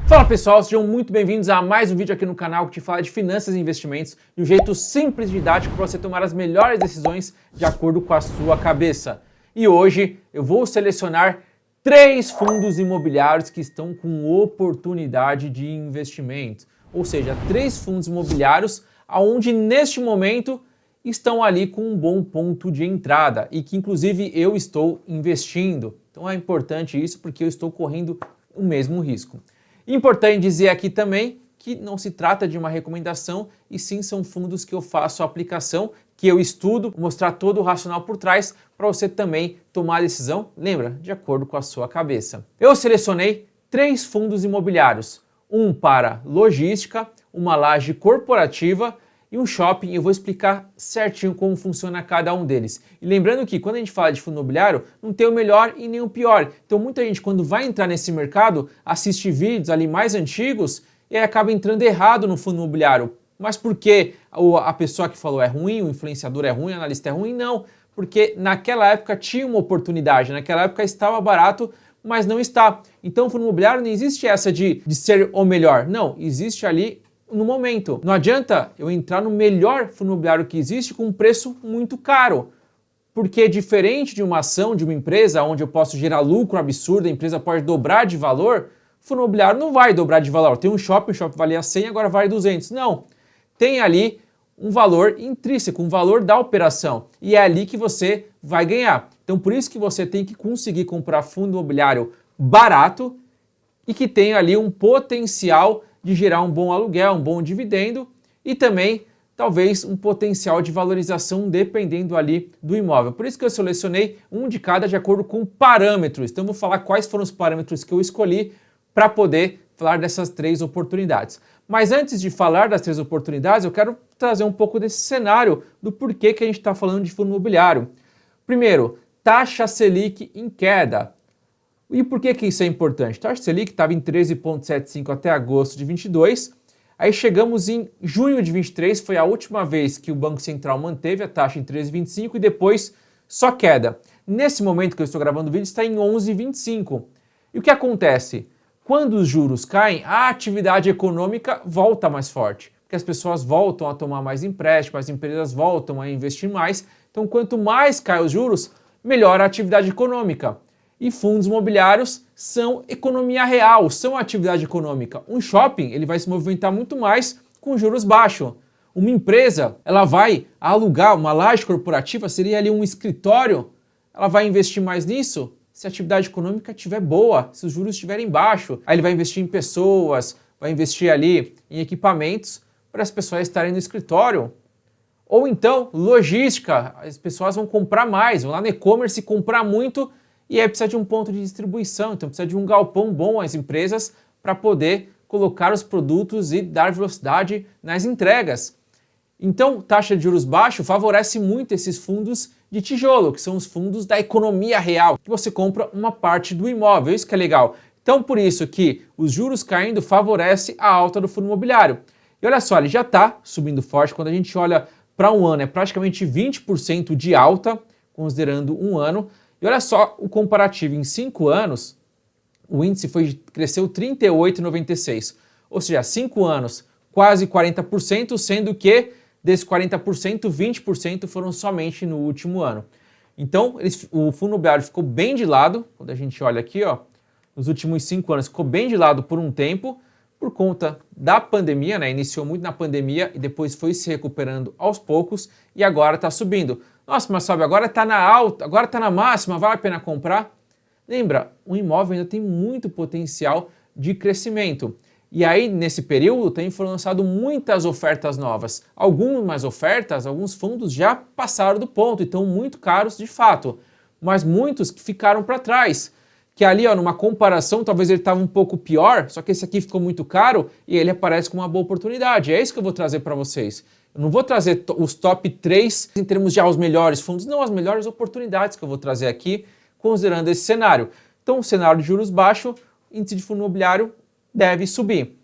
Fala pessoal, sejam muito bem-vindos a mais um vídeo aqui no canal que te fala de finanças e investimentos de um jeito simples e didático para você tomar as melhores decisões de acordo com a sua cabeça. E hoje eu vou selecionar 3 fundos imobiliários que estão com oportunidade de investimento. Ou seja, 3 fundos imobiliários onde neste momento estão ali com um bom ponto de entrada e que inclusive eu estou investindo. Então é importante isso porque eu estou correndo o mesmo risco. Importante dizer aqui também que não se trata de uma recomendação e sim são fundos que eu faço a aplicação, que eu estudo, mostrar todo o racional por trás para você também tomar a decisão, lembra, de acordo com a sua cabeça. Eu selecionei 3 fundos imobiliários, um para logística, uma laje corporativa e um shopping. Eu vou explicar certinho como funciona cada um deles. E lembrando que quando a gente fala de fundo imobiliário, não tem o melhor e nem o pior. Então muita gente quando vai entrar nesse mercado, assiste vídeos ali mais antigos e aí acaba entrando errado no fundo imobiliário. Mas por que a pessoa que falou é ruim, o influenciador é ruim, o analista é ruim? Não, porque naquela época tinha uma oportunidade, naquela época estava barato, mas não está. Então o fundo imobiliário não existe essa de ser o melhor. Não, existe ali no momento. Não adianta eu entrar no melhor fundo imobiliário que existe com um preço muito caro. Porque diferente de uma ação de uma empresa onde eu posso gerar lucro absurdo, a empresa pode dobrar de valor, o fundo imobiliário não vai dobrar de valor. Tem um shopping, o shopping valia 100, agora vale 200. Não. Tem ali um valor intrínseco, um valor da operação. E é ali que você vai ganhar. Então por isso que você tem que conseguir comprar fundo imobiliário barato e que tenha ali um potencial de gerar um bom aluguel, um bom dividendo e também talvez um potencial de valorização dependendo ali do imóvel. Por isso que eu selecionei um de cada de acordo com parâmetros. Então eu vou falar quais foram os parâmetros que eu escolhi para poder falar dessas 3 oportunidades. Mas antes de falar das 3 oportunidades, eu quero trazer um pouco desse cenário do porquê que a gente está falando de fundo imobiliário. Primeiro, taxa Selic em queda. E por que isso é importante? A taxa Selic estava em 13,75 até agosto de 22, aí chegamos em junho de 23, foi a última vez que o Banco Central manteve a taxa em 13,25 e depois só queda. Nesse momento que eu estou gravando o vídeo está em 11,25. E o que acontece? Quando os juros caem, a atividade econômica volta mais forte, porque as pessoas voltam a tomar mais empréstimos, as empresas voltam a investir mais, então quanto mais caem os juros, melhor a atividade econômica. E fundos imobiliários são economia real, são atividade econômica. Um shopping ele vai se movimentar muito mais com juros baixos. Uma empresa ela vai alugar uma laje corporativa, seria ali um escritório, ela vai investir mais nisso se a atividade econômica estiver boa, se os juros estiverem baixos. Aí ele vai investir em pessoas, vai investir ali em equipamentos para as pessoas estarem no escritório. Ou então, logística, as pessoas vão comprar mais, vão lá no e-commerce comprar muito e aí precisa de um ponto de distribuição, então precisa de um galpão bom às empresas para poder colocar os produtos e dar velocidade nas entregas. Então, taxa de juros baixa favorece muito esses fundos de tijolo, que são os fundos da economia real, que você compra uma parte do imóvel, isso que é legal. Então, por isso que os juros caindo favorece a alta do fundo imobiliário. E olha só, ele já está subindo forte, quando a gente olha para um ano, é praticamente 20% de alta, considerando um ano. E olha só o comparativo, em 5 anos, o índice cresceu 38,96. Ou seja, 5 anos, quase 40%, sendo que desses 40%, 20% foram somente no último ano. Então, o fundo imobiliário ficou bem de lado, quando a gente olha aqui, ó, nos últimos 5 anos, ficou bem de lado por um tempo, por conta da pandemia, né? Iniciou muito na pandemia e depois foi se recuperando aos poucos e agora está subindo. Nossa, mas sabe, agora está na alta, agora está na máxima, vale a pena comprar? Lembra, o imóvel ainda tem muito potencial de crescimento. E aí, nesse período, foram lançadas muitas ofertas novas. Algumas ofertas, alguns fundos já passaram do ponto e estão muito caros de fato. Mas muitos que ficaram para trás. Que ali, ó, numa comparação, talvez ele estava um pouco pior, só que esse aqui ficou muito caro e ele aparece como uma boa oportunidade. É isso que eu vou trazer para vocês. Eu não vou trazer os top 3 em termos de os melhores fundos, não, as melhores oportunidades que eu vou trazer aqui, considerando esse cenário. Então, o cenário de juros baixo, índice de fundo imobiliário deve subir.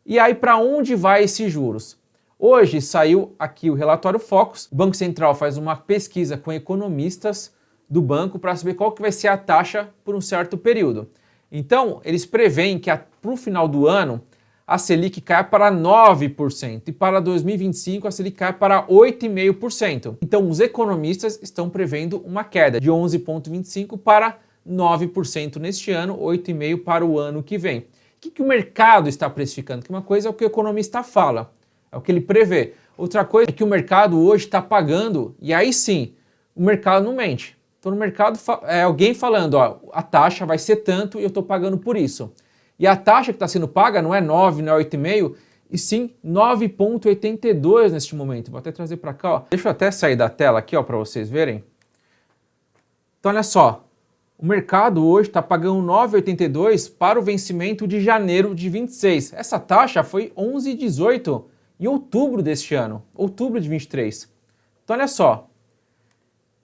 E aí, para onde vai esses juros? Hoje saiu aqui o relatório Focus, o Banco Central faz uma pesquisa com economistas do banco para saber qual que vai ser a taxa por um certo período. Então, eles preveem que para o final do ano, a Selic cai para 9% e para 2025 a Selic cai para 8,5%. Então, os economistas estão prevendo uma queda de 11,25% para 9% neste ano, 8,5% para o ano que vem. O que o mercado está precificando? Que uma coisa é o que o economista fala, é o que ele prevê. Outra coisa é que o mercado hoje está pagando, e aí sim, o mercado não mente. Então no mercado é alguém falando, ó, a taxa vai ser tanto e eu estou pagando por isso. E a taxa que está sendo paga não é 9, não é 8,5, e sim 9,82 neste momento. Vou até trazer para cá, ó. Deixa eu até sair da tela aqui, ó, para vocês verem. Então olha só, o mercado hoje está pagando 9,82 para o vencimento de janeiro de 26. Essa taxa foi 11,18 em outubro deste ano, outubro de 23. Então olha só,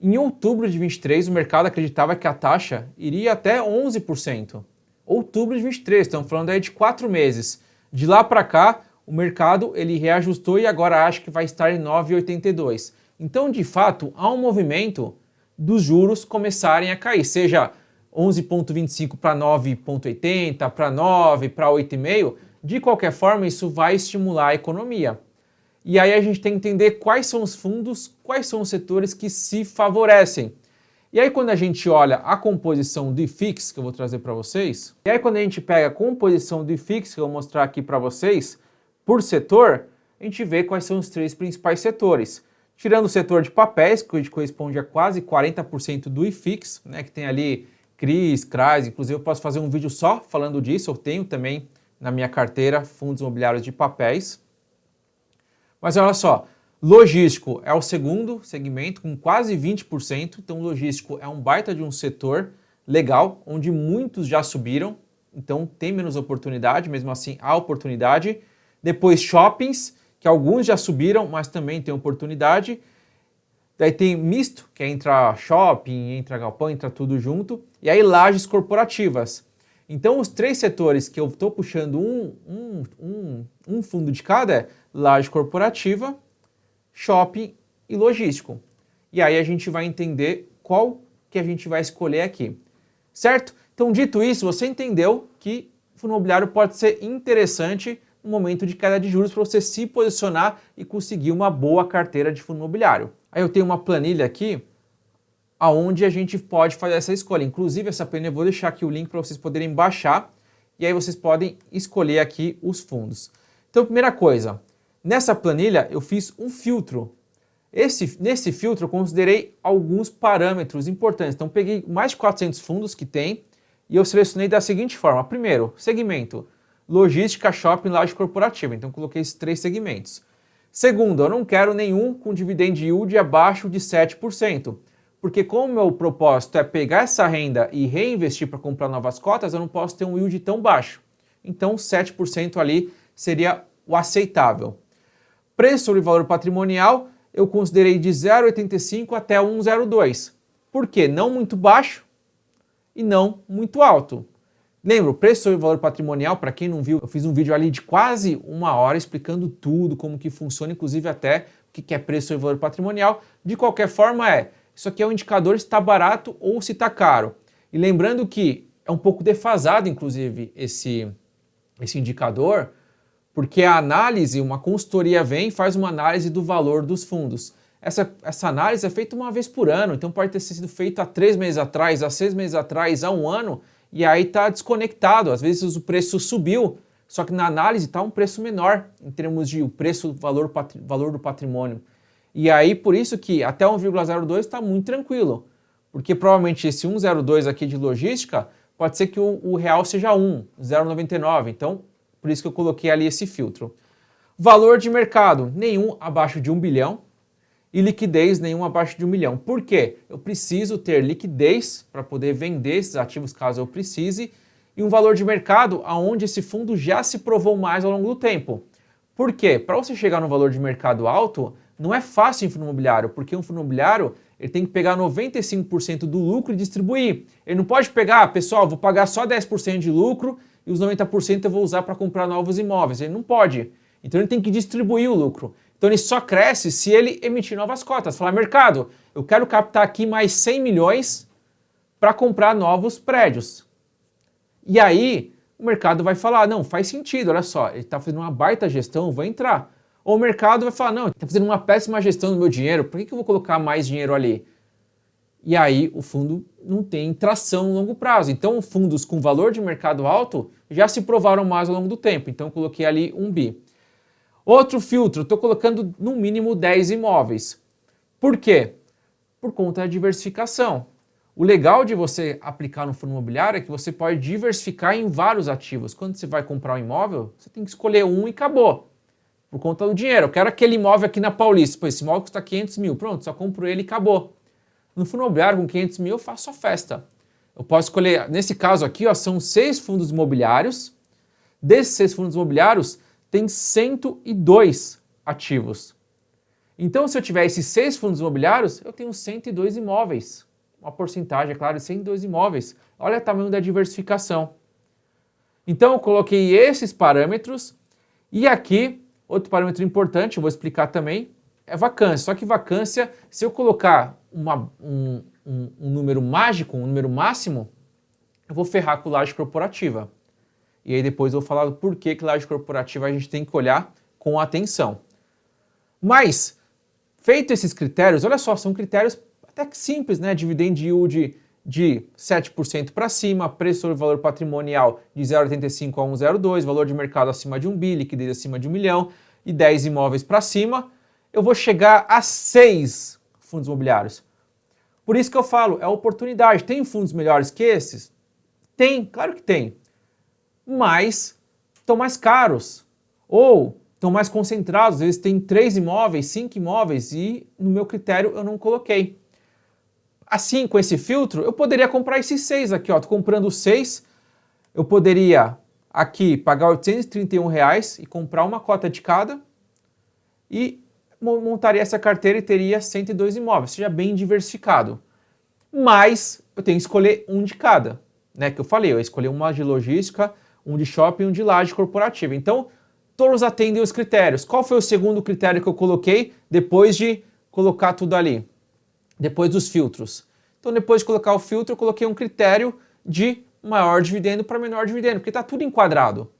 em outubro de 23 o mercado acreditava que a taxa iria até 11%. Outubro de 23, estamos falando aí de 4 meses. De lá para cá, o mercado ele reajustou e agora acha que vai estar em 9,82. Então, de fato, há um movimento dos juros começarem a cair, seja 11,25 para 9,80, para 9, para 8,5. De qualquer forma, isso vai estimular a economia. E aí a gente tem que entender quais são os fundos, quais são os setores que se favorecem. E aí quando a gente olha a composição do IFIX, que eu vou trazer para vocês, e aí quando a gente pega a composição do IFIX, que eu vou mostrar aqui para vocês, por setor, a gente vê quais são os 3 principais setores. Tirando o setor de papéis, que corresponde a quase 40% do IFIX, né, que tem ali CRIs, CRAs, inclusive eu posso fazer um vídeo só falando disso, eu tenho também na minha carteira fundos imobiliários de papéis. Mas olha só, logístico é o segundo segmento com quase 20%, então logístico é um baita de um setor legal, onde muitos já subiram, então tem menos oportunidade, mesmo assim há oportunidade. Depois shoppings, que alguns já subiram, mas também tem oportunidade. Daí tem misto, que é entra shopping, entra galpão, entra tudo junto. E aí lajes corporativas. Então os 3 setores que eu estou puxando um fundo de cada é laje corporativa, shopping e logístico. E aí a gente vai entender qual que a gente vai escolher aqui. Certo? Então dito isso, você entendeu que o fundo imobiliário pode ser interessante no momento de queda de juros para você se posicionar e conseguir uma boa carteira de fundo imobiliário. Aí eu tenho uma planilha aqui aonde a gente pode fazer essa escolha. Inclusive essa planilha eu vou deixar aqui o link para vocês poderem baixar e aí vocês podem escolher aqui os fundos. Então primeira coisa, nessa planilha eu fiz um filtro. Nesse filtro eu considerei alguns parâmetros importantes. Então peguei mais de 400 fundos que tem e eu selecionei da seguinte forma. Primeiro, segmento, logística, shopping, laje corporativa. Então coloquei esses 3 segmentos. Segundo, eu não quero nenhum com dividend yield abaixo de 7%. Porque como o meu propósito é pegar essa renda e reinvestir para comprar novas cotas, eu não posso ter um yield tão baixo. Então 7% ali seria o aceitável. Preço sobre valor patrimonial, eu considerei de 0,85 até 1,02. Por quê? Não muito baixo e não muito alto. Lembra, o preço sobre valor patrimonial, para quem não viu, eu fiz um vídeo ali de quase 1 hora explicando tudo, como que funciona, inclusive até o que é preço sobre valor patrimonial. De qualquer forma isso aqui é um indicador se está barato ou se está caro. E lembrando que é um pouco defasado, inclusive, esse indicador, porque a análise, uma consultoria vem e faz uma análise do valor dos fundos. Essa análise é feita uma vez por ano, então pode ter sido feita há 3 meses atrás, há 6 meses atrás, há 1 ano, e aí está desconectado. Às vezes o preço subiu, só que na análise está um preço menor em termos de o preço, valor do patrimônio. E aí por isso que até 1,02 está muito tranquilo, porque provavelmente esse 1,02 aqui de logística pode ser que o real seja 0,99, então por isso que eu coloquei ali esse filtro. Valor de mercado, nenhum abaixo de 1 bilhão e liquidez nenhum abaixo de 1 milhão. Por quê? Eu preciso ter liquidez para poder vender esses ativos caso eu precise e um valor de mercado onde esse fundo já se provou mais ao longo do tempo. Por quê? Para você chegar no valor de mercado alto, não é fácil em fundo imobiliário, porque um fundo imobiliário ele tem que pegar 95% do lucro e distribuir. Ele não pode pegar, pessoal, vou pagar só 10% de lucro e os 90% eu vou usar para comprar novos imóveis. Ele não pode. Então ele tem que distribuir o lucro. Então ele só cresce se ele emitir novas cotas. Falar, mercado, eu quero captar aqui mais 100 milhões para comprar novos prédios. E aí o mercado vai falar, não, faz sentido, olha só, ele está fazendo uma baita gestão, vou entrar. Ou o mercado vai falar, não, ele está fazendo uma péssima gestão do meu dinheiro, por que eu vou colocar mais dinheiro ali? E aí o fundo não tem tração no longo prazo. Então fundos com valor de mercado alto já se provaram mais ao longo do tempo. Então eu coloquei ali 1 bi. Outro filtro, estou colocando no mínimo 10 imóveis. Por quê? Por conta da diversificação. O legal de você aplicar no fundo imobiliário é que você pode diversificar em vários ativos. Quando você vai comprar um imóvel, você tem que escolher um e acabou. Por conta do dinheiro. Eu quero aquele imóvel aqui na Paulista. Pô, esse imóvel custa 500 mil. Pronto, só compro ele e acabou. No fundo imobiliário, com 500 mil, eu faço a festa. Eu posso escolher, nesse caso aqui, ó, são 6 fundos imobiliários. Desses 6 fundos imobiliários, tem 102 ativos. Então, se eu tiver esses 6 fundos imobiliários, eu tenho 102 imóveis. Uma porcentagem, é claro, de 102 imóveis. Olha o tamanho da diversificação. Então, eu coloquei esses parâmetros. E aqui, outro parâmetro importante, eu vou explicar também, é vacância. Só que vacância, se eu colocar um número mágico, um número máximo, eu vou ferrar com laje corporativa. E aí depois eu vou falar do porquê que laje corporativa a gente tem que olhar com atenção. Mas, feito esses critérios, olha só, são critérios até que simples, né? Dividend yield de 7% para cima, preço sobre valor patrimonial de 0,85 a 1,02, valor de mercado acima de 1 bi, liquidez acima de 1 milhão e 10 imóveis para cima, eu vou chegar a 6 fundos imobiliários. Por isso que eu falo, é oportunidade. Tem fundos melhores que esses? Tem, claro que tem. Mas estão mais caros. Ou estão mais concentrados. Às vezes tem 3 imóveis, 5 imóveis e no meu critério eu não coloquei. Assim, com esse filtro, eu poderia comprar esses 6 aqui. Estou comprando 6. Eu poderia aqui pagar R$ 831 e comprar uma cota de cada. E montaria essa carteira e teria 102 imóveis, seja bem diversificado. Mas eu tenho que escolher um de cada, né? Que eu falei, eu escolhi uma de logística, um de shopping e um de laje corporativa. Então, todos atendem os critérios. Qual foi o segundo critério que eu coloquei depois de colocar tudo ali? Depois dos filtros. Então, depois de colocar o filtro, eu coloquei um critério de maior dividendo para menor dividendo, porque está tudo enquadrado.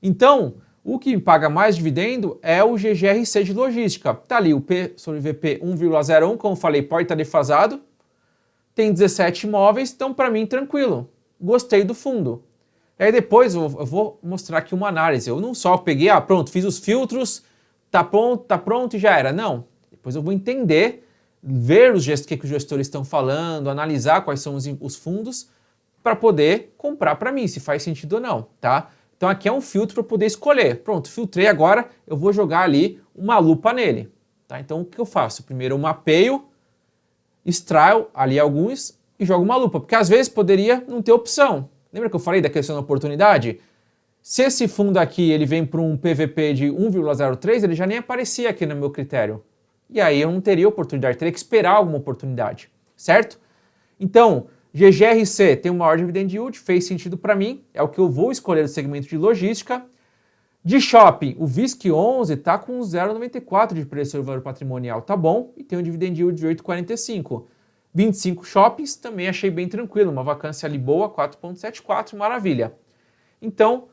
Então, o que paga mais dividendo é o GGRC de logística. Está ali o P sobre VP 1,01, como eu falei, pode estar defasado. Tem 17 imóveis, então para mim tranquilo. Gostei do fundo. E aí depois eu vou mostrar aqui uma análise. Eu não só peguei, pronto, fiz os filtros, tá pronto e já era. Não. Depois eu vou entender, ver o que os gestores estão falando, analisar quais são os fundos para poder comprar para mim, se faz sentido ou não, tá? Então aqui é um filtro para poder escolher. Pronto, filtrei agora, eu vou jogar ali uma lupa nele. Tá? Então o que eu faço? Primeiro eu mapeio, extraio ali alguns e jogo uma lupa. Porque às vezes poderia não ter opção. Lembra que eu falei da questão da oportunidade? Se esse fundo aqui ele vem para um PVP de 1,03, ele já nem aparecia aqui no meu critério. E aí eu não teria oportunidade, teria que esperar alguma oportunidade. Certo? Então, GGRC tem um maior dividend yield, fez sentido para mim, é o que eu vou escolher no segmento de logística. De shopping, o VISC11 está com 0,94 de preço sobre valor patrimonial, tá bom, e tem um dividend yield de 8,45. 25 shoppings, também achei bem tranquilo, uma vacância ali boa, 4,74, maravilha. Então,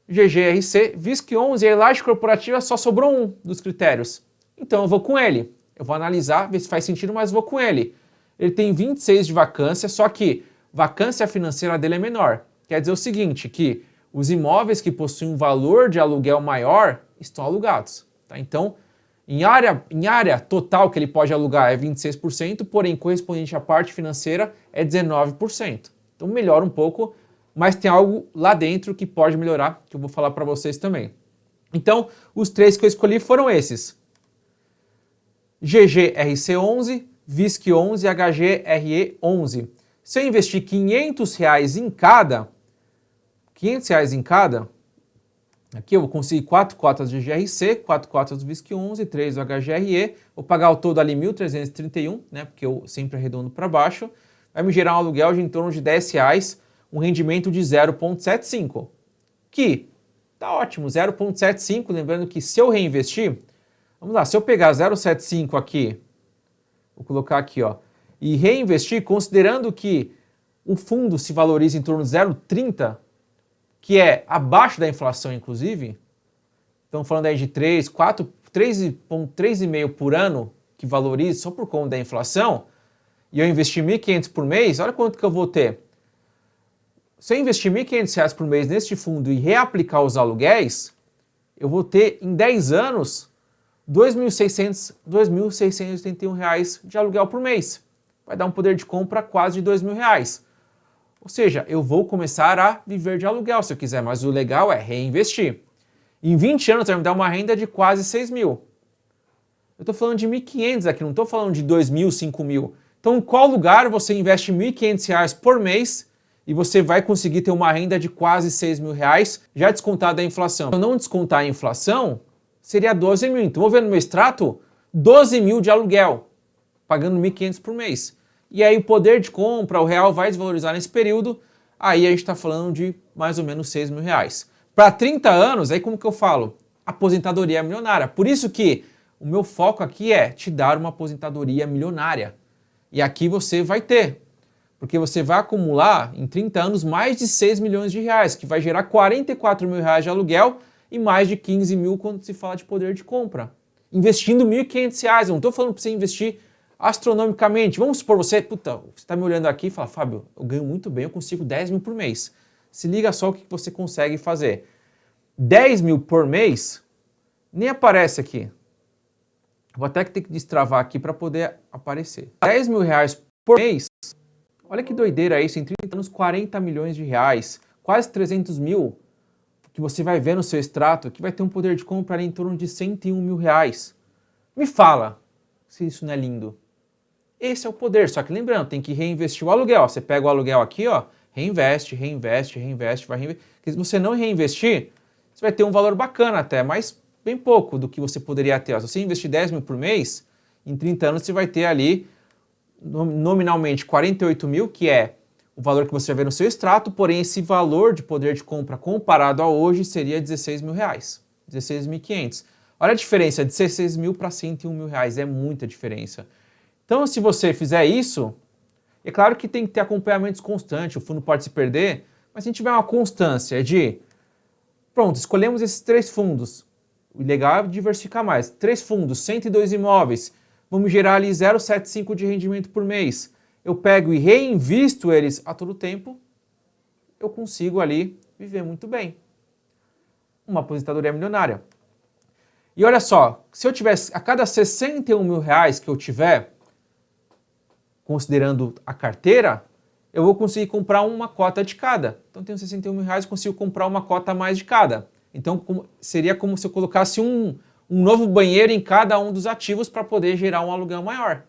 GGRC, VISC11 e a laje corporativa só sobrou um dos critérios. Então eu vou com ele, eu vou analisar, ver se faz sentido, mas vou com ele. Ele tem 26 de vacância, só que vacância financeira dele é menor. Quer dizer o seguinte, que os imóveis que possuem um valor de aluguel maior estão alugados. Tá? Então, em área total que ele pode alugar é 26%, porém correspondente à parte financeira é 19%. Então melhora um pouco, mas tem algo lá dentro que pode melhorar, que eu vou falar para vocês também. Então, os 3 que eu escolhi foram esses. GGRC11, VISC11 e HGRE11. Se eu investir R$500 em cada, aqui eu vou conseguir 4 cotas de GRC, 4 cotas do VISC11, 3 do HGRE, vou pagar o todo ali 1.331, né, porque eu sempre arredondo para baixo, vai me gerar um aluguel de em torno de R$10, um rendimento de 0,75, que tá ótimo, 0,75, lembrando que se eu reinvestir, vamos lá, se eu pegar 0,75 aqui, vou colocar aqui, ó, e reinvestir, considerando que o fundo se valoriza em torno de 0,30, que é abaixo da inflação, inclusive, estamos falando aí de 3,5 por ano, que valoriza só por conta da inflação, e eu investi R$ 1.500 por mês, olha quanto que eu vou ter. Se eu investir R$ 1.500 por mês neste fundo e reaplicar os aluguéis, eu vou ter em 10 anos R$ 2.681 de aluguel por mês. Vai dar um poder de compra quase de R$ 2.000. Ou seja, eu vou começar a viver de aluguel se eu quiser, mas o legal é reinvestir. Em 20 anos vai me dar uma renda de quase 6 mil. Eu estou falando de 1.500 aqui, não estou falando de 2.000, 5.000. Então, em qual lugar você investe R$ 1.500 por mês e você vai conseguir ter uma renda de quase 6 mil reais, já descontada a inflação? Se eu não descontar a inflação, seria 12 mil. Então, vou ver no meu extrato, 12 mil de aluguel, pagando 1.500 por mês. E aí o poder de compra, o real vai desvalorizar nesse período, aí a gente está falando de mais ou menos 6 mil reais. Para 30 anos, aí como que eu falo? Aposentadoria milionária. Por isso que o meu foco aqui é te dar uma aposentadoria milionária. E aqui você vai ter, porque você vai acumular em 30 anos mais de 6 milhões de reais, que vai gerar 44 mil reais de aluguel e mais de 15 mil quando se fala de poder de compra. Investindo R$ 1.500, eu não estou falando para você investir astronomicamente. Vamos supor você está me olhando aqui e fala, Fábio, eu ganho muito bem, eu consigo 10 mil por mês. Se liga só o que você consegue fazer. 10 mil por mês, nem aparece aqui. Vou até ter que destravar aqui para poder aparecer. 10 mil reais por mês, olha que doideira isso, em 30 anos, 40 milhões de reais, quase 300 mil, que você vai ver no seu extrato, que vai ter um poder de compra ali em torno de 101 mil reais. Me fala se isso não é lindo. Esse é o poder, só que lembrando, tem que reinvestir o aluguel. Você pega o aluguel aqui, ó, reinveste, vai reinvestir. Porque se você não reinvestir, você vai ter um valor bacana até, mas bem pouco do que você poderia ter. Ó. Se você investir 10 mil por mês, em 30 anos você vai ter ali nominalmente 48 mil, que é o valor que você vai ver no seu extrato, porém esse valor de poder de compra comparado a hoje seria 16 mil reais, 16.500. Olha a diferença de 16 mil para 101 mil reais, é muita diferença. Então, se você fizer isso, é claro que tem que ter acompanhamentos constantes, o fundo pode se perder, mas se a gente tiver uma constância de, pronto, escolhemos esses 3 fundos, o legal é diversificar mais, 3 fundos, 102 imóveis, vamos gerar ali 0,75 de rendimento por mês, eu pego e reinvisto eles a todo tempo, eu consigo ali viver muito bem. Uma aposentadoria milionária. E olha só, se eu tivesse, a cada 61 mil reais que eu tiver, considerando a carteira, eu vou conseguir comprar uma cota de cada. Então, tenho 61 mil reais, consigo comprar uma cota a mais de cada. Então, seria como se eu colocasse um novo banheiro em cada um dos ativos para poder gerar um aluguel maior.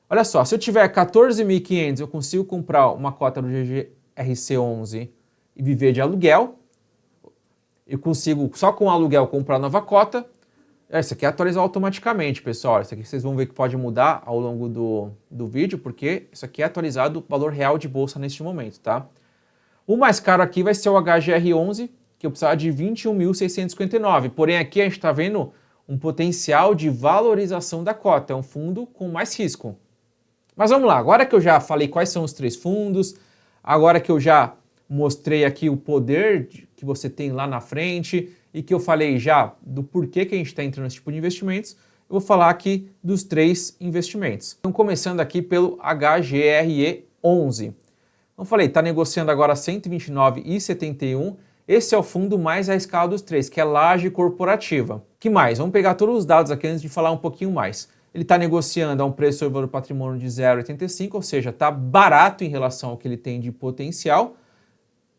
Olha só, se eu tiver 14.500, eu consigo comprar uma cota do GGRC11 e viver de aluguel. Eu consigo, só com o aluguel, comprar nova cota. Isso aqui é atualizar automaticamente, pessoal. Isso aqui vocês vão ver que pode mudar ao longo do vídeo, porque isso aqui é atualizado o valor real de bolsa neste momento, tá? O mais caro aqui vai ser o HGR11, que eu precisava de 21.659. Porém, aqui a gente está vendo um potencial de valorização da cota. É um fundo com mais risco. Mas vamos lá. Agora que eu já falei quais são os 3 fundos, agora que eu já mostrei aqui o poder que você tem lá na frente e que eu falei já do porquê que a gente está entrando nesse tipo de investimentos, eu vou falar aqui dos 3 investimentos. Então, começando aqui pelo HGRE11. Como eu falei, está negociando agora 129,71. Esse é o fundo mais arriscado dos 3, que é laje corporativa. Que mais? Vamos pegar todos os dados aqui antes de falar um pouquinho mais. Ele está negociando a um preço sobre o patrimônio de 0,85, ou seja, está barato em relação ao que ele tem de potencial.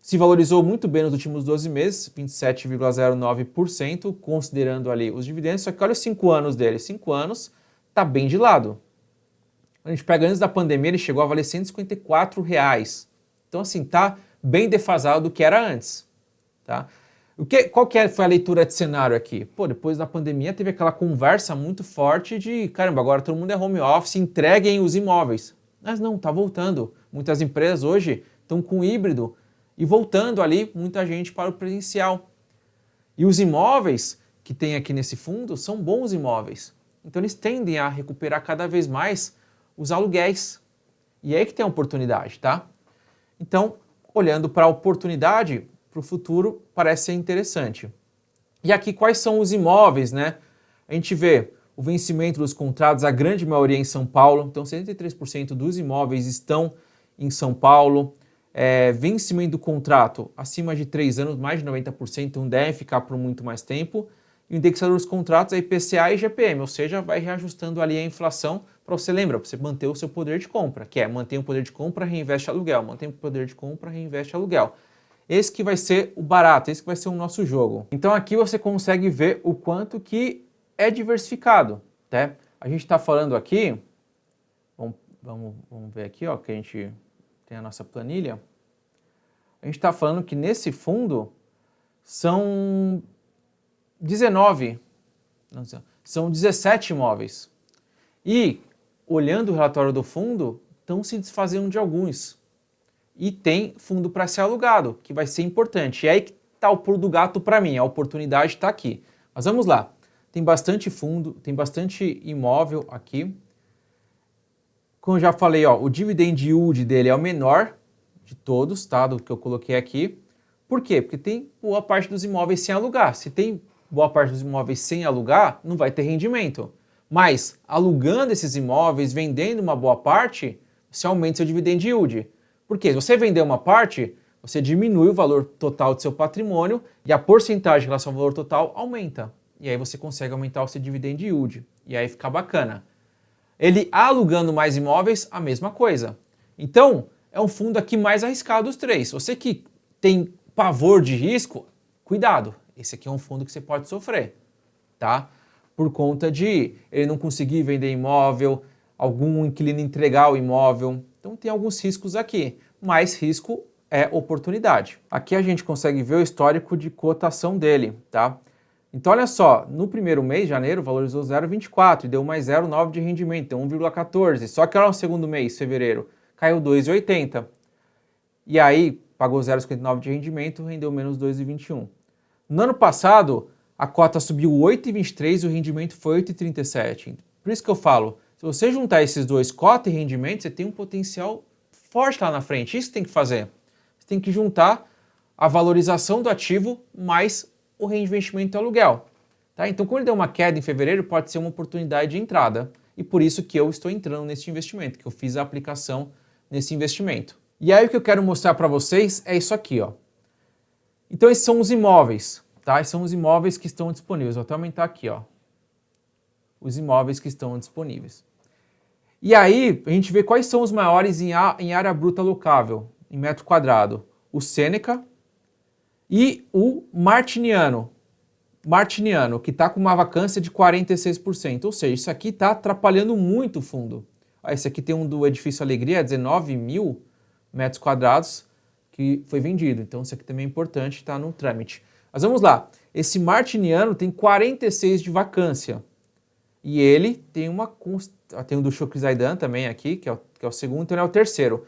Se valorizou muito bem nos últimos 12 meses, 27,09%, considerando ali os dividendos. Só que olha os 5 anos dele. 5 anos está bem de lado. A gente pega antes da pandemia, ele chegou a valer R$ 154. Então, assim, está bem defasado do que era antes. Tá? Qual que foi a leitura de cenário aqui? Pô, depois da pandemia teve aquela conversa muito forte de, caramba, agora todo mundo é home office, entreguem os imóveis. Mas não, está voltando. Muitas empresas hoje estão com híbrido, e voltando ali muita gente para o presencial. E os imóveis que tem aqui nesse fundo são bons imóveis. Então eles tendem a recuperar cada vez mais os aluguéis. E é aí que tem a oportunidade, tá? Então, olhando para a oportunidade, para o futuro parece ser interessante. E aqui quais são os imóveis, né? A gente vê o vencimento dos contratos, a grande maioria em São Paulo, então 73% dos imóveis estão em São Paulo. Vencimento do contrato acima de 3 anos, mais de 90%, então deve ficar por muito mais tempo. E o indexador dos contratos é IPCA e IGPM, ou seja, vai reajustando ali a inflação para você manter o seu poder de compra, que é mantém o poder de compra, reinveste aluguel, mantém o poder de compra, reinveste aluguel. Esse que vai ser o barato, esse que vai ser o nosso jogo. Então aqui você consegue ver o quanto que é diversificado, tá? A gente está falando aqui, vamos ver aqui, ó, que a gente tem a nossa planilha. A gente está falando que nesse fundo são 17 imóveis. E, olhando o relatório do fundo, estão se desfazendo de alguns. E tem fundo para ser alugado, que vai ser importante. E aí que está o pulo do gato para mim, a oportunidade está aqui. Mas vamos lá. Tem bastante fundo, tem bastante imóvel aqui. Como eu já falei, ó, o dividend yield dele é o menor de todos, tá? Do que eu coloquei aqui. Por quê? Porque tem boa parte dos imóveis sem alugar. Se tem boa parte dos imóveis sem alugar, não vai ter rendimento. Mas, alugando esses imóveis, vendendo uma boa parte, você aumenta seu dividend yield. Porque se você vender uma parte, você diminui o valor total do seu patrimônio e a porcentagem em relação ao valor total aumenta. E aí você consegue aumentar o seu dividend yield. E aí fica bacana. Ele alugando mais imóveis, a mesma coisa. Então, é um fundo aqui mais arriscado dos três. Você que tem pavor de risco, cuidado. Esse aqui é um fundo que você pode sofrer, tá? Por conta de ele não conseguir vender imóvel, algum inquilino entregar o imóvel. Então tem alguns riscos aqui, mas risco é oportunidade. Aqui a gente consegue ver o histórico de cotação dele, tá? Então olha só, no primeiro mês, janeiro, valorizou 0,24 e deu mais 0,9 de rendimento, então 1,14. Só que olha no segundo mês, fevereiro, caiu 2,80. E aí pagou 0,59 de rendimento, rendeu menos 2,21. No ano passado, a cota subiu 8,23 e o rendimento foi 8,37. Por isso que eu falo, se você juntar esses dois, cota e rendimento, você tem um potencial forte lá na frente. Isso que tem que fazer. Você tem que juntar a valorização do ativo mais o reinvestimento do aluguel. Tá? Então, quando ele deu uma queda em fevereiro, pode ser uma oportunidade de entrada. E por isso que eu estou entrando nesse investimento, que eu fiz a aplicação nesse investimento. E aí o que eu quero mostrar para vocês é isso aqui, ó. Então, esses são os imóveis, tá? Esses são os imóveis que estão disponíveis. Vou até aumentar aqui, ó. Os imóveis que estão disponíveis. E aí, a gente vê quais são os maiores em área bruta locável, em metro quadrado. O Sêneca e o Martiniano, que está com uma vacância de 46%. Ou seja, isso aqui está atrapalhando muito o fundo. Esse aqui tem um do Edifício Alegria, 19 mil metros quadrados, que foi vendido. Então, isso aqui também é importante, está no trâmite. Mas vamos lá. Esse Martiniano tem 46 de vacância. E ele tem tem um do Choque Zaidan também aqui, que é o segundo, então ele é o terceiro.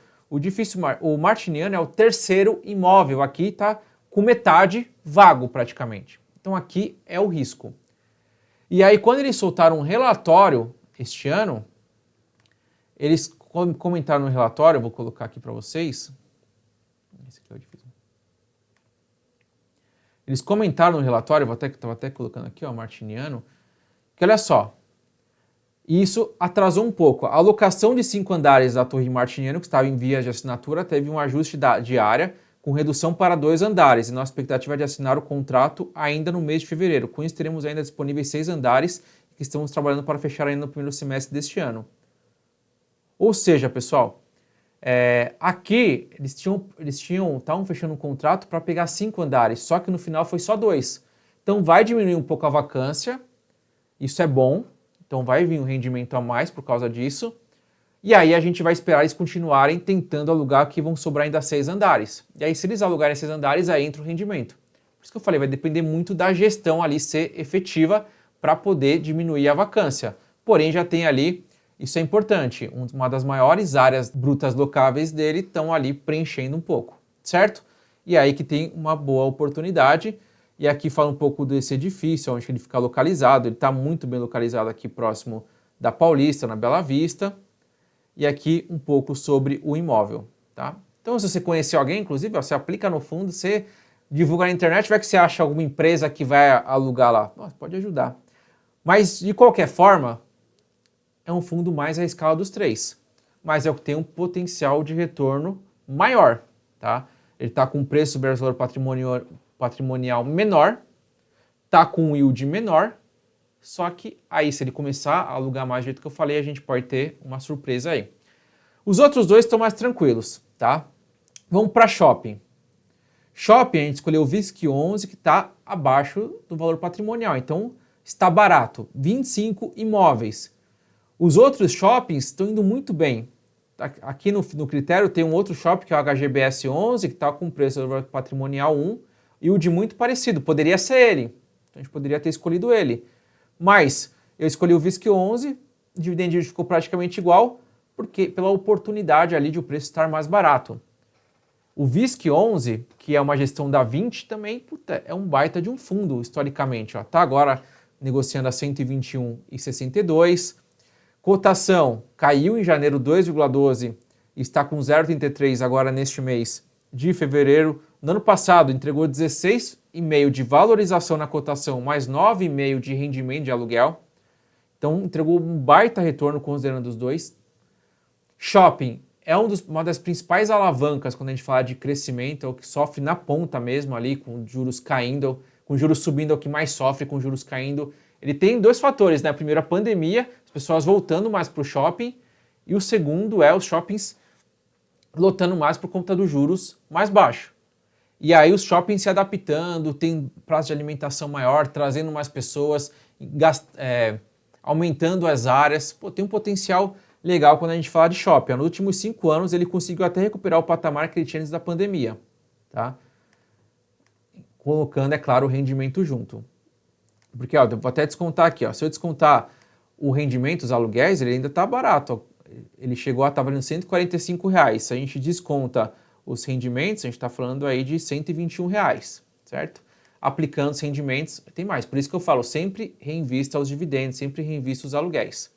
O Martiniano é o terceiro imóvel. Aqui está com metade vago praticamente. Então aqui é o risco. E aí quando eles soltaram um relatório este ano, eles comentaram no relatório, eu vou colocar aqui para vocês. Esse aqui é o difícil. Eles comentaram no relatório, estava até colocando aqui, ó, Martiniano, que olha só, isso atrasou um pouco. A alocação de 5 andares da Torre Martiniano, que estava em vias de assinatura, teve um ajuste de área, com redução para 2 andares, e nossa expectativa é de assinar o contrato ainda no mês de fevereiro. Com isso, teremos ainda disponíveis 6 andares, que estamos trabalhando para fechar ainda no primeiro semestre deste ano. Ou seja, pessoal, aqui eles estavam fechando um contrato para pegar 5 andares, só que no final foi só 2. Então vai diminuir um pouco a vacância, isso é bom, então vai vir um rendimento a mais por causa disso. E aí a gente vai esperar eles continuarem tentando alugar, que vão sobrar ainda 6 andares. E aí se eles alugarem 6 andares, aí entra o rendimento. Por isso que eu falei, vai depender muito da gestão ali ser efetiva para poder diminuir a vacância. Porém já tem ali, isso é importante, uma das maiores áreas brutas locáveis dele estão ali preenchendo um pouco, certo? E aí que tem uma boa oportunidade. E aqui fala um pouco desse edifício, onde ele fica localizado. Ele está muito bem localizado aqui próximo da Paulista, na Bela Vista. E aqui um pouco sobre o imóvel, tá? Então, se você conhecer alguém, inclusive, você aplica no fundo, você divulgar na internet, vai que você acha alguma empresa que vai alugar lá. Nossa, pode ajudar. Mas, de qualquer forma, é um fundo mais à escala dos três. Mas é o que tem um potencial de retorno maior, tá? Ele está com um preço versus valor patrimonial menor, está com um yield menor, só que aí se ele começar a alugar mais do jeito que eu falei, a gente pode ter uma surpresa aí. Os outros dois estão mais tranquilos, tá? Vamos para shopping. Shopping, a gente escolheu o VISC11, que está abaixo do valor patrimonial, então está barato, 25 imóveis. Os outros shoppings estão indo muito bem. Aqui no critério tem um outro shopping, que é o HGBS 11, que está com preço do valor patrimonial 1, e o de muito parecido, poderia ser ele. Então a gente poderia ter escolhido ele. Mas eu escolhi o VISC 11, o dividend yield ficou praticamente igual, porque pela oportunidade ali de o preço estar mais barato. O VISC 11, que é uma gestão da 20, também é um baita de um fundo, historicamente. Está agora negociando a 121,62. Cotação caiu em janeiro 2,12 e está com 0,33 agora neste mês de fevereiro. No ano passado entregou 16,5 de valorização na cotação, mais 9,5 de rendimento de aluguel. Então entregou um baita retorno considerando os dois. Shopping é uma das principais alavancas quando a gente fala de crescimento, é o que sofre na ponta mesmo ali, com juros caindo, com juros subindo é o que mais sofre, com juros caindo. Ele tem dois fatores, né? Primeiro, a pandemia, as pessoas voltando mais para o shopping, e o segundo é os shoppings lotando mais por conta dos juros mais baixos. E aí os shoppings se adaptando, tem prazo de alimentação maior, trazendo mais pessoas, aumentando as áreas. Pô, tem um potencial legal quando a gente fala de shopping. Nos últimos 5 anos ele conseguiu até recuperar o patamar que ele tinha antes da pandemia, tá? Colocando, é claro, o rendimento junto. Porque, ó, eu vou até descontar aqui, ó, se eu descontar o rendimento, os aluguéis, ele ainda está barato. Ó. Ele chegou a estar valendo R$145. Se a gente desconta os rendimentos, a gente está falando aí de R$121, certo? Aplicando os rendimentos, tem mais. Por isso que eu falo, sempre reinvista os dividendos, sempre reinvista os aluguéis.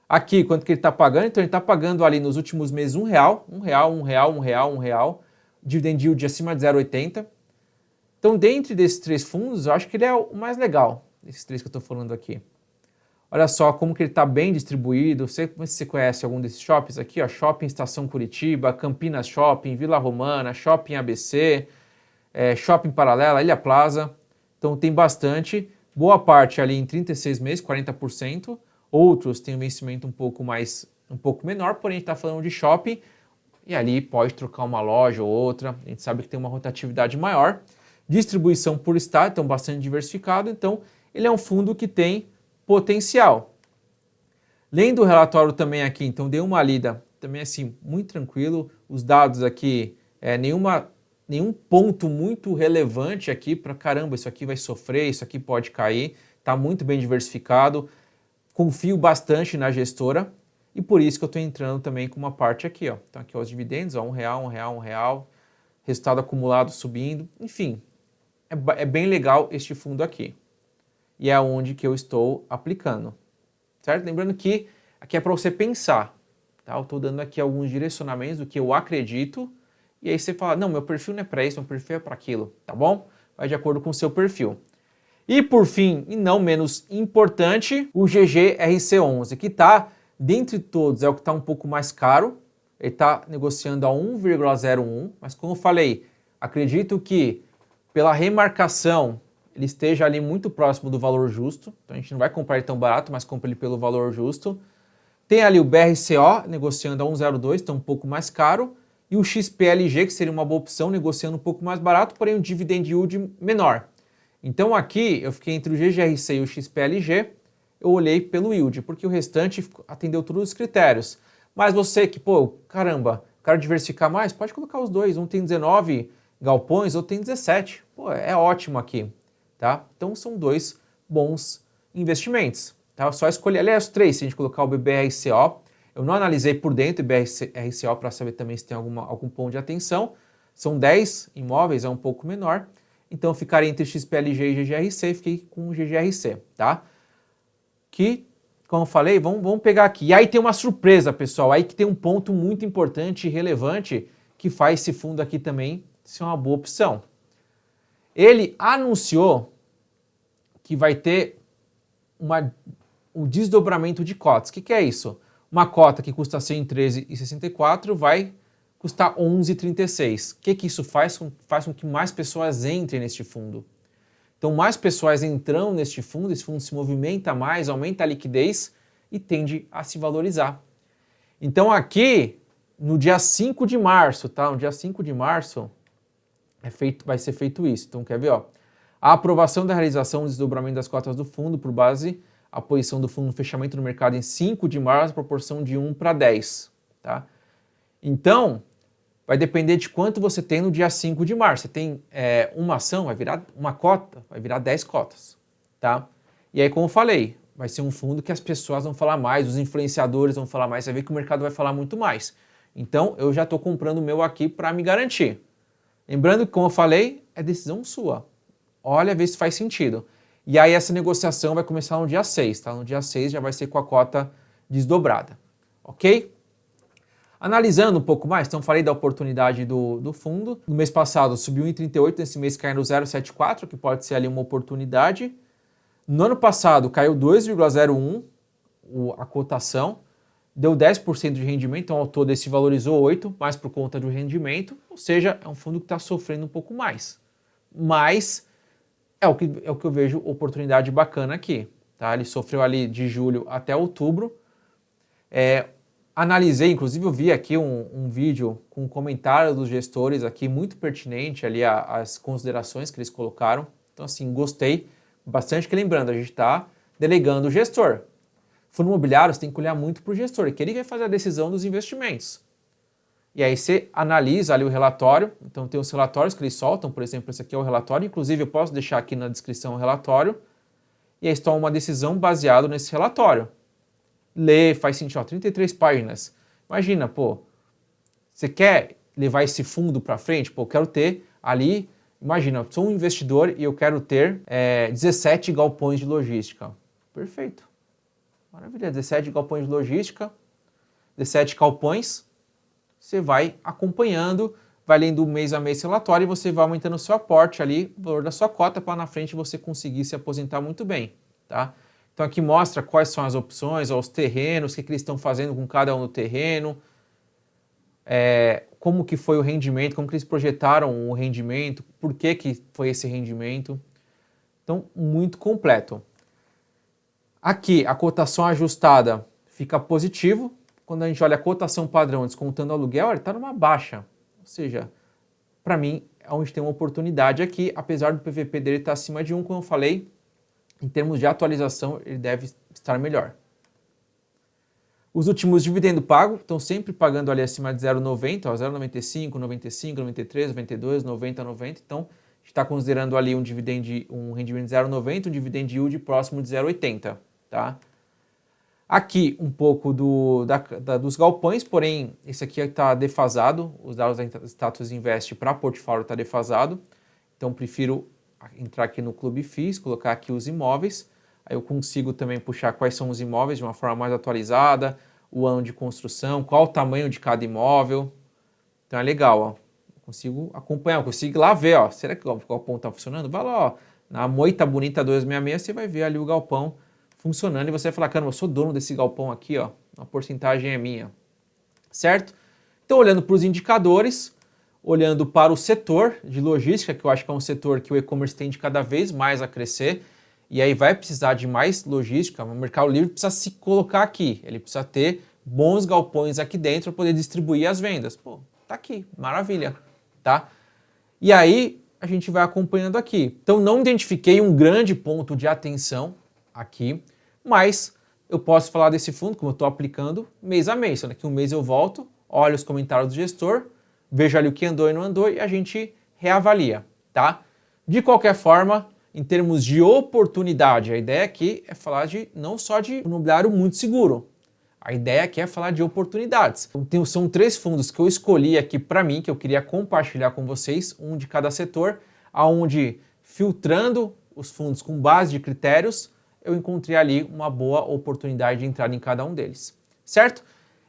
Aqui, quanto que ele está pagando? Então, ele está pagando ali nos últimos meses R$1, R$1. Dividend yield acima de 0,80. Então, dentre desses três fundos, eu acho que ele é o mais legal, desses três que eu estou falando aqui. Olha só como que ele está bem distribuído. Se você conhece algum desses shoppings aqui, ó, Shopping Estação Curitiba, Campinas Shopping, Vila Romana, Shopping ABC, Shopping Paralela, Ilha Plaza. Então, tem bastante. Boa parte ali em 36 meses, 40%. Outros têm um vencimento um pouco menor, porém a gente está falando de shopping e ali pode trocar uma loja ou outra. A gente sabe que tem uma rotatividade maior. Distribuição por estado, então bastante diversificado, então ele é um fundo que tem potencial. Lendo o relatório também aqui, então dei uma lida, também assim, muito tranquilo, os dados aqui, nenhum ponto muito relevante aqui para caramba, isso aqui vai sofrer, isso aqui pode cair, está muito bem diversificado, confio bastante na gestora e por isso que eu estou entrando também com uma parte aqui, ó. Então aqui ó, os dividendos, ó, R$1, resultado acumulado subindo, enfim. É bem legal este fundo aqui. E é onde que eu estou aplicando. Certo? Lembrando que aqui é para você pensar. Tá? Eu estou dando aqui alguns direcionamentos do que eu acredito. E aí você fala, não, meu perfil não é para isso, meu perfil é para aquilo. Tá bom? Vai de acordo com o seu perfil. E por fim, e não menos importante, o GGRC11, que está, dentre todos, é o que está um pouco mais caro. Ele está negociando a 1,01. Mas como eu falei, acredito que pela remarcação, ele esteja ali muito próximo do valor justo. Então a gente não vai comprar ele tão barato, mas compra ele pelo valor justo. Tem ali o BRCO negociando a 1,02, então um pouco mais caro. E o XPLG, que seria uma boa opção, negociando um pouco mais barato, porém um dividend yield menor. Então aqui eu fiquei entre o GGRC e o XPLG. Eu olhei pelo yield, porque o restante atendeu todos os critérios. Mas você que, pô, caramba, quero diversificar mais, pode colocar os dois. Um tem 19 galpões, outro tem 17. Pô, é ótimo aqui, tá? Então são dois bons investimentos, tá? Eu só escolhi, aliás, os três, se a gente colocar o BBRCO, eu não analisei por dentro o BRCO para saber também se tem algum ponto de atenção. São 10 imóveis, é um pouco menor. Então eu ficaria entre XPLG e GGRC, fiquei com o GGRC, tá? Que, como eu falei, vamos pegar aqui. E aí tem uma surpresa, pessoal, aí que tem um ponto muito importante e relevante que faz esse fundo aqui também ser uma boa opção. Ele anunciou que vai ter um desdobramento de cotas. O que é isso? Uma cota que custa R$ 113,64 vai custar R$ 11,36. O que isso faz? Faz com que mais pessoas entrem neste fundo. Então, mais pessoas entram neste fundo, esse fundo se movimenta mais, aumenta a liquidez e tende a se valorizar. Então, aqui, no dia 5 de março, tá? No dia 5 de março, vai ser feito isso. Então, quer ver, ó? A aprovação da realização do desdobramento das cotas do fundo por base a posição do fundo no fechamento do mercado em 5 de março, proporção de 1:10, tá? Então, vai depender de quanto você tem no dia 5 de março. Você tem uma ação, vai virar uma cota, vai virar 10 cotas, tá? E aí, como eu falei, vai ser um fundo que as pessoas vão falar mais, os influenciadores vão falar mais, você vai ver que o mercado vai falar muito mais. Então, eu já estou comprando o meu aqui para me garantir. Lembrando que, como eu falei, é decisão sua. Olha, vê se faz sentido. E aí essa negociação vai começar no dia 6, tá? No dia 6 já vai ser com a cota desdobrada, ok? Analisando um pouco mais, então falei da oportunidade do fundo. No mês passado subiu 1,38, nesse mês caiu no 0,74, que pode ser ali uma oportunidade. No ano passado caiu 2,01 a cotação, deu 10% de rendimento, então ao todo esse valorizou 8, mais por conta do rendimento, ou seja, é um fundo que está sofrendo um pouco mais. Mas é o que eu vejo oportunidade bacana aqui, tá? Ele sofreu ali de julho até outubro. Analisei, inclusive eu vi aqui um vídeo com um comentário dos gestores aqui, muito pertinente ali as considerações que eles colocaram. Então assim, gostei bastante, que lembrando, a gente está delegando o gestor. Fundo imobiliário você tem que olhar muito para o gestor, que ele vai fazer a decisão dos investimentos. E aí você analisa ali o relatório, então tem os relatórios que eles soltam, por exemplo, esse aqui é o relatório, inclusive eu posso deixar aqui na descrição o relatório, e aí você toma uma decisão baseada nesse relatório. Lê, faz sentido, ó, 33 páginas. Imagina, pô, você quer levar esse fundo para frente? Pô, eu quero ter ali, imagina, eu sou um investidor e eu quero ter 17 galpões de logística. Perfeito. Maravilha, 17 galpões de logística, 17 galpões. Você vai acompanhando, vai lendo mês a mês relatório e você vai aumentando o seu aporte ali, o valor da sua cota, para na frente você conseguir se aposentar muito bem, tá? Então aqui mostra quais são as opções, os terrenos, o que eles estão fazendo com cada um no terreno, como que foi o rendimento, como que eles projetaram o rendimento, por que foi esse rendimento. Então, muito completo. Aqui, a cotação ajustada fica positivo. Quando a gente olha a cotação padrão descontando aluguel, ele está numa baixa. Ou seja, para mim, é onde tem uma oportunidade aqui, apesar do PVP dele estar acima de 1, como eu falei, em termos de atualização, ele deve estar melhor. Os últimos dividendos pagos estão sempre pagando ali acima de 0,90, 0,95, 95, 93, 92, 90, 90. Então, a gente está considerando ali um rendimento de 0,90, um dividend yield próximo de 0,80, tá? Aqui um pouco dos galpões, porém esse aqui está defasado, os dados da Status Invest para portfólio está defasado, então prefiro entrar aqui no Clube FIIs, colocar aqui os imóveis, aí eu consigo também puxar quais são os imóveis de uma forma mais atualizada, o ano de construção, qual o tamanho de cada imóvel, então é legal, ó. Eu consigo acompanhar, eu consigo ir lá ver, ó, será que o galpão está funcionando? Vai lá, ó, na Moita Bonita 266 você vai ver ali o galpão funcionando e você vai falar, cara, eu sou dono desse galpão aqui, ó, a porcentagem é minha, certo? Então, olhando para os indicadores, olhando para o setor de logística, que eu acho que é um setor que o e-commerce tende cada vez mais a crescer, e aí vai precisar de mais logística, o Mercado Livre precisa se colocar aqui, ele precisa ter bons galpões aqui dentro para poder distribuir as vendas. Pô, tá aqui, maravilha, tá? E aí, a gente vai acompanhando aqui. Então, não identifiquei um grande ponto de atenção aqui, mas eu posso falar desse fundo, como eu estou aplicando, mês a mês. Então, daqui um mês eu volto, olho os comentários do gestor, vejo ali o que andou e não andou e a gente reavalia, tá? De qualquer forma, em termos de oportunidade, a ideia aqui é falar não só de imobiliário muito seguro, a ideia aqui é falar de oportunidades. Então, são 3 fundos que eu escolhi aqui para mim, que eu queria compartilhar com vocês, um de cada setor, aonde filtrando os fundos com base de critérios, eu encontrei ali uma boa oportunidade de entrar em cada um deles, certo?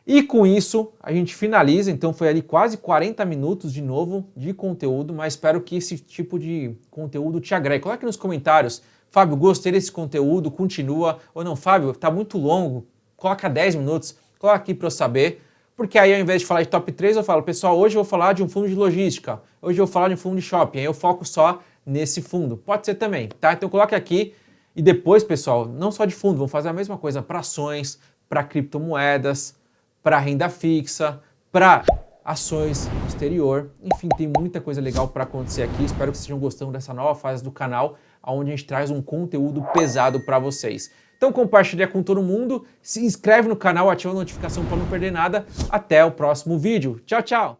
E com isso, a gente finaliza, então foi ali quase 40 minutos de novo de conteúdo, mas espero que esse tipo de conteúdo te agregue. Coloque nos comentários, Fábio, gostei desse conteúdo, continua, ou não, Fábio, tá muito longo, coloca 10 minutos, coloca aqui para eu saber, porque aí ao invés de falar de top 3, eu falo, pessoal, hoje eu vou falar de um fundo de logística, hoje eu vou falar de um fundo de shopping, aí eu foco só nesse fundo, pode ser também, tá? Então coloque aqui e depois, pessoal, não só de fundo, vamos fazer a mesma coisa para ações, para criptomoedas, para renda fixa, para ações no exterior, enfim, tem muita coisa legal para acontecer aqui. Espero que vocês estejam gostando dessa nova fase do canal, onde a gente traz um conteúdo pesado para vocês. Então compartilha com todo mundo, se inscreve no canal, ativa a notificação para não perder nada. Até o próximo vídeo. Tchau, tchau!